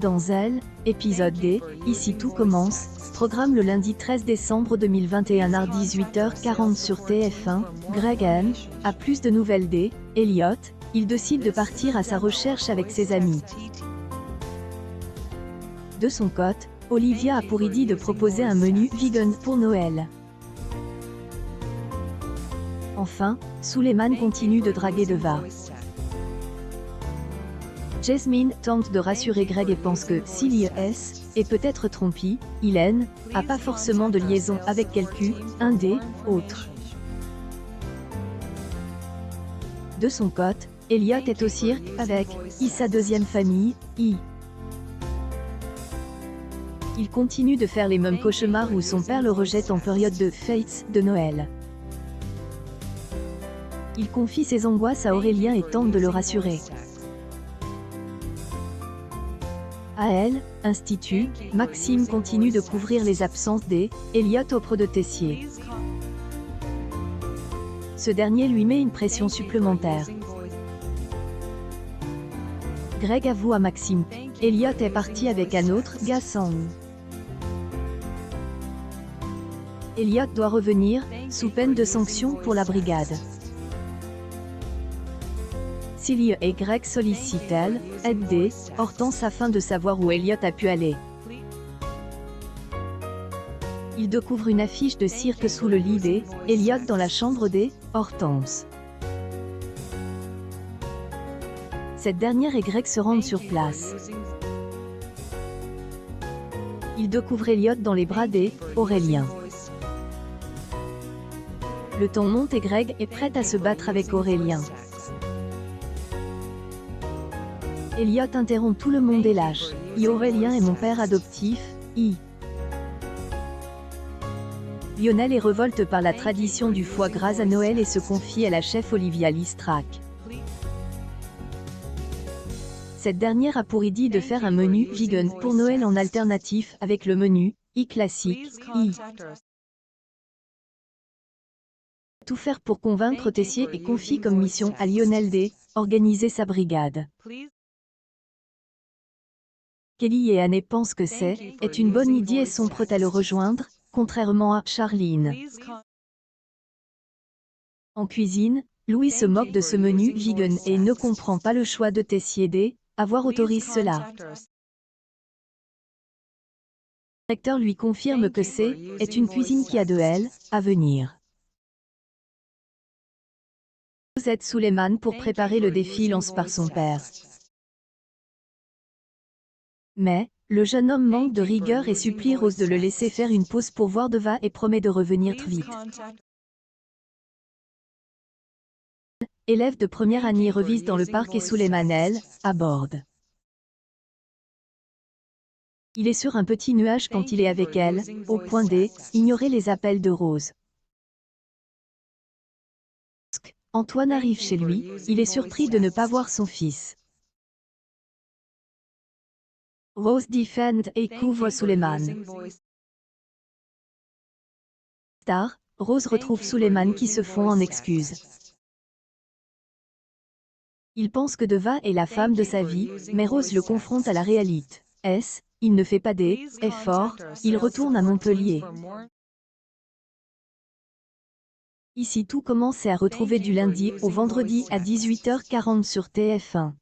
Dans Elle, épisode D, Ici tout commence, programme le lundi 13 décembre 2021 à 18h40 sur TF1, Greg N. a plus de nouvelles d', Elliot, il décide de partir à sa recherche avec ses amis. De son côté, Olivia a pour idée de proposer un menu vegan pour Noël. Enfin, Suleiman continue de draguer Deva. Jasmine tente de rassurer Greg et pense que s'il est peut-être trompé, Hélène a pas forcément de liaison avec un des autres. De son côté, Elliot est au cirque avec sa deuxième famille, Il continue de faire les mêmes cauchemars où son père le rejette en période de fêtes de Noël. Il confie ses angoisses à Aurélien et tente de le rassurer. À elle, Institut, Maxime continue de couvrir les absences d'Elliot auprès de Tessier. Ce dernier lui met une pression supplémentaire. Greg avoue à Maxime qu'Elliot est parti avec un autre gars sans. Elliot doit revenir, sous peine de sanction pour la brigade. Celia et Greg sollicitent aide Hortense afin de savoir où Elliot a pu aller. Il découvre une affiche de cirque sous le lit d'Elliot dans la chambre d'Hortense. Cette dernière et Greg se rendent sur place. Il découvre Elliot dans les bras d'Aurélien. Le ton monte et Greg est prêt à se battre avec Aurélien. Elliot interrompt tout le monde et lâche. Aurélien est mon père adoptif, Lionel est révolte par la tradition du foie gras à Noël et se confie à la chef Olivia Listrac. Cette dernière a pour idée de faire un menu vegan pour Noël en alternatif avec le menu classique, Tout faire pour convaincre Tessier et confie comme mission à Lionel organiser sa brigade. Kelly et Anne pensent que c'est une bonne idée et sont prêtes à le rejoindre, contrairement à Charline. En cuisine, Louis se moque de ce menu vegan et ne comprend pas le choix de Tessier d'avoir autorisé cela. Le directeur lui confirme que c'est une cuisine qui a de elle à venir. Rose aide Suleiman pour préparer le défi lancé par son père. Mais, le jeune homme manque de rigueur et supplie Rose de le laisser faire une pause pour voir Deva et promet de revenir très vite. Élève de première année revise dans le parc et Suleiman aborde. Il est sur un petit nuage quand il est avec elle, au point d'ignorer les appels de Rose. Antoine arrive chez lui, il est surpris de ne pas voir son fils. Rose défend et couvre Suleiman. Tard, Rose retrouve Suleiman qui se fond en excuses. Il pense que Deva est la femme de sa vie, mais Rose le confronte à la réalité. Il ne fait pas d'efforts, il retourne à Montpellier. Ici tout commence à retrouver du lundi au vendredi à 18h40 sur TF1.